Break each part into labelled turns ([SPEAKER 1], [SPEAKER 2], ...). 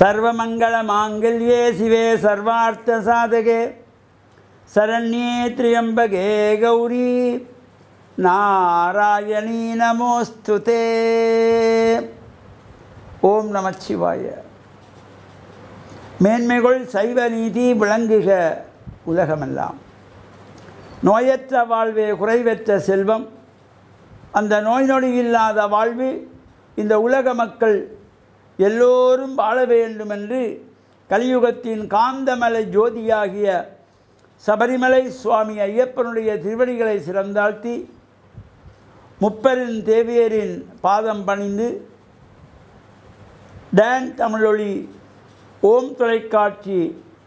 [SPEAKER 1] सर्वमंगलमांगल्ये शिवे सर्वार्थसाधके शरण्ये त्र्यंबके गौरी नारायणी नमोस्तुते। ओम नमः शिवाय। மேன்மைகள் சைவ நீதி விளங்குக உலகமெல்லாம். நோயற்ற வாழ்வே குறைவற்ற செல்வம். அந்த நோய் நொடி இல்லாத வாழ்வு இந்த உலக மக்கள் எல்லோரும் வாழ வேண்டும் என்று கலியுகத்தின் காந்தமலை ஜோதியாகிய சபரிமலை சுவாமி ஐயப்பனுடைய திருவடிகளை சிறந்தாழ்த்தி முப்பெரும் தேவியரின் பாதம் பணிந்து டான் தமிழொலி ஓம் தொலைக்காட்சி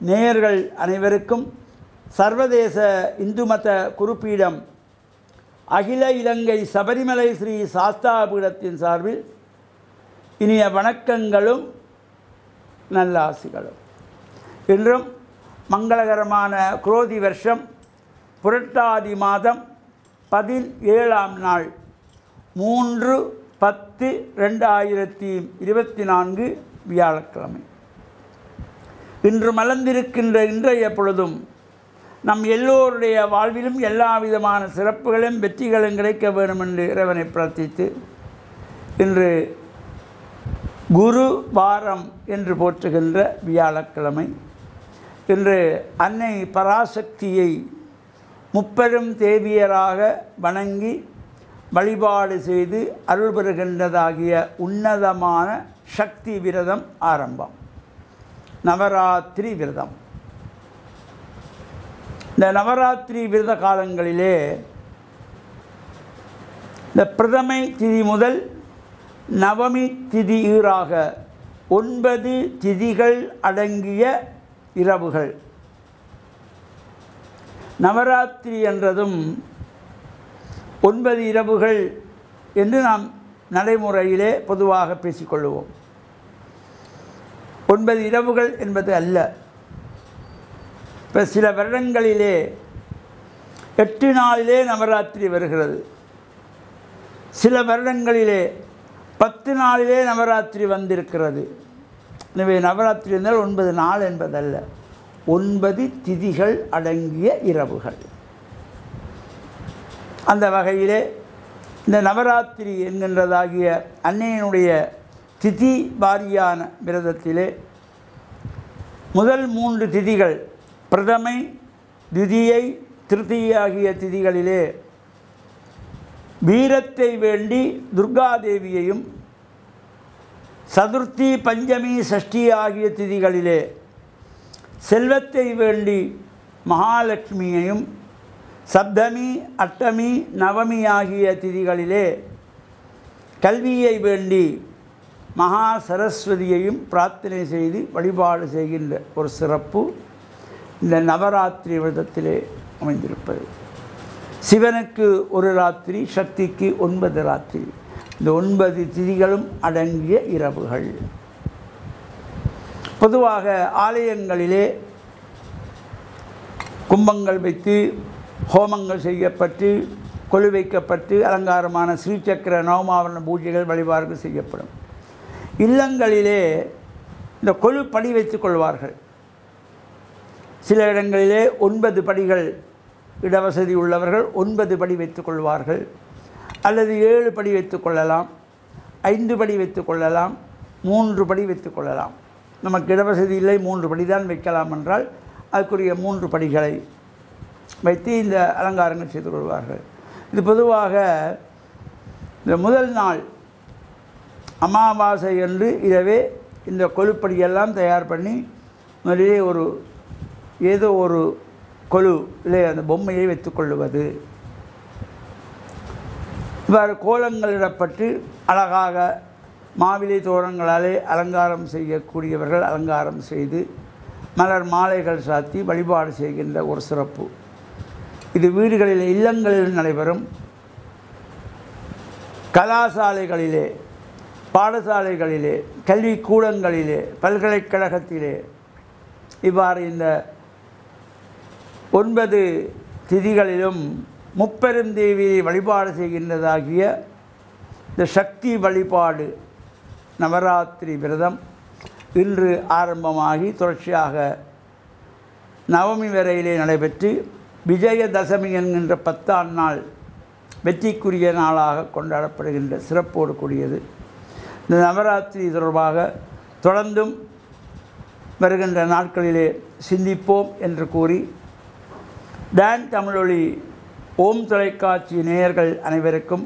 [SPEAKER 1] நேயர்கள் அனைவருக்கும் சர்வதேச இந்து மத குருப்பீடம் அகில இலங்கை சபரிமலை ஸ்ரீ சாஸ்தா பீடத்தின் சார்பில் இனிய வணக்கங்களும் நல்லாசிகளும். இன்றும் மங்களகரமான குரோதி வருஷம் புரட்டாதி மாதம் 17ஆம் நாள் 3/10/2024 வியாழக்கிழமை. இன்று மலர்ந்திருக்கின்ற இன்றைய பொழுதும் நம் எல்லோருடைய வாழ்விலும் எல்லா விதமான சிறப்புகளும் வெற்றிகளும் கிடைக்க வேண்டும் என்று இறைவனை பிரார்த்தித்து, இன்று குரு வாரம் என்று போற்றுகின்ற வியாழக்கிழமை. இன்று அன்னை பராசக்தியை முப்பெரும் தேவியராக வணங்கி வழிபாடு செய்து அருள் பெறுகின்றதாகிய உன்னதமான சக்தி விரதம் ஆரம்பம். நவராத்திரி விரதம். இந்த நவராத்திரி விரத காலங்களிலே இந்த பிரதமை திதி முதல் நவமி திதி ஈறாக 9 திதிகள் அடங்கிய இரவுகள். நவராத்திரி என்றதும் 9 இரவுகள் என்று நாம் நடைமுறையிலே பொதுவாக பேசிக்கொள்வோம். 9 இரவுகள் என்பது அல்ல. இப்போ சில வருடங்களிலே 8 நாளிலே நவராத்திரி வருகிறது. சில வருடங்களிலே 10 நாளிலே நவராத்திரி வந்திருக்கிறது. எனவே நவராத்திரி என்றால் 9 நாள் என்பதல்ல, 9 திதிகள் அடங்கிய இரவுகள். அந்த வகையிலே இந்த நவராத்திரி என்கின்றதாகிய அன்னையினுடைய திதி வாரியான விரதத்திலே முதல் 3 திதிகள் பிரதமை, திதியை, திருதியை ஆகிய திதிகளிலே வீரத்தை வேண்டி துர்காதேவியையும், சதுர்த்தி, பஞ்சமி, சஷ்டி ஆகிய திதிகளிலே செல்வத்தை வேண்டி மகாலட்சுமியையும், சப்தமி, அஷ்டமி, நவமி ஆகிய திதிகளிலே கல்வியை வேண்டி மகா சரஸ்வதியையும் பிரார்த்தனை செய்து வழிபாடு செய்கின்ற ஒரு சிறப்பு இந்த நவராத்திரி விரதத்திலே அமைந்திருப்பது. சிவனுக்கு ஒரு ராத்திரி, சக்திக்கு 9 ராத்திரி. இந்த 9 திதிகளும் அடங்கிய இரவுகள். பொதுவாக ஆலயங்களிலே கும்பங்கள் வைத்து ஹோமங்கள் செய்யப்பட்டு கொலு வைக்கப்பட்டு அலங்காரமான ஸ்ரீசக்கர நவமாவரண பூஜைகள் வழிபாடுகள் செய்யப்படும். இல்லங்களிலே இந்த கொலு படி வைத்துக் கொள்வார்கள். சில இடங்களிலே 9 படிகள், இடவசதி உள்ளவர்கள் 9 படி வைத்துக் கொள்வார்கள். அல்லது 7 படி வைத்துக் கொள்ளலாம், 5 படி வைத்துக் கொள்ளலாம், 3 படி வைத்துக் கொள்ளலாம். நமக்கு இடவசதி இல்லை, 3 படி தான் வைக்கலாம் என்றால் அதுக்குரிய 3 படிகளை வைத்து இந்த அலங்காரங்கள் செய்து கொள்வார்கள். இது பொதுவாக இந்த முதல் நாள் அமாவாசை என்று இரவே இந்த கொலுப்படியெல்லாம் தயார் பண்ணி முதலிலே ஏதோ ஒரு கொலு இல்லை அந்த பொம்மையை வைத்துக்கொள்ளுவது. இவ்வாறு கோலங்களிடப்பட்டு அழகாக மாவிலை தோரணங்களாலே அலங்காரம் செய்யக்கூடியவர்கள் அலங்காரம் செய்து மலர் மாலைகள் சாத்தி வழிபாடு செய்கின்ற ஒரு சிறப்பு. இது வீடுகளில், இல்லங்களில் நடைபெறும். கலாசாலைகளிலே, பாடசாலைகளிலே, கல்விக்கூடங்களிலே, பல்கலைக்கழகத்திலே இவ்வாறு இந்த 9 திதிகளிலும் முப்பெருந்தேவியை வழிபாடு செய்கின்றதாகிய இந்த சக்தி வழிபாடு நவராத்திரி விரதம் இன்று ஆரம்பமாகி தொடர்ச்சியாக நவமி வரையிலே நடைபெற்று விஜயதசமி என்கின்ற 10ஆம் நாள் வெற்றிக்குரிய நாளாக கொண்டாடப்படுகின்ற சிறப்போடு கூடியது. இந்த நவராத்திரி தொடர்பாக தொடர்ந்தும் வருகின்ற நாட்களிலே சிந்திப்போம் என்று கூறி டான் தமிழொலி ஓம் தொலைக்காட்சி நேயர்கள் அனைவருக்கும்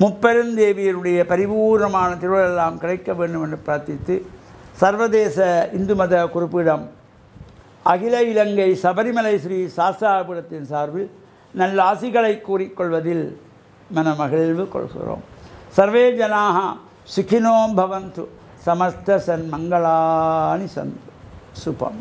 [SPEAKER 1] முப்பெருந்தேவியருடைய பரிபூர்ணமான திருவள்ளெல்லாம் கிடைக்க வேண்டும் என்று பிரார்த்தித்து சர்வதேச இந்து மத குறிப்பிடம் அகில இலங்கை சபரிமலை ஸ்ரீ சாஸ்தாபுரத்தின் சார்பில் நல்ல ஆசிகளை கூறிக்கொள்வதில் மனமகிழ்வு கொள்கிறோம். சர்வே ஜனாக சுகினோ பவந்து சமஸ்த சன்மங்களானி சந்து சுபம்.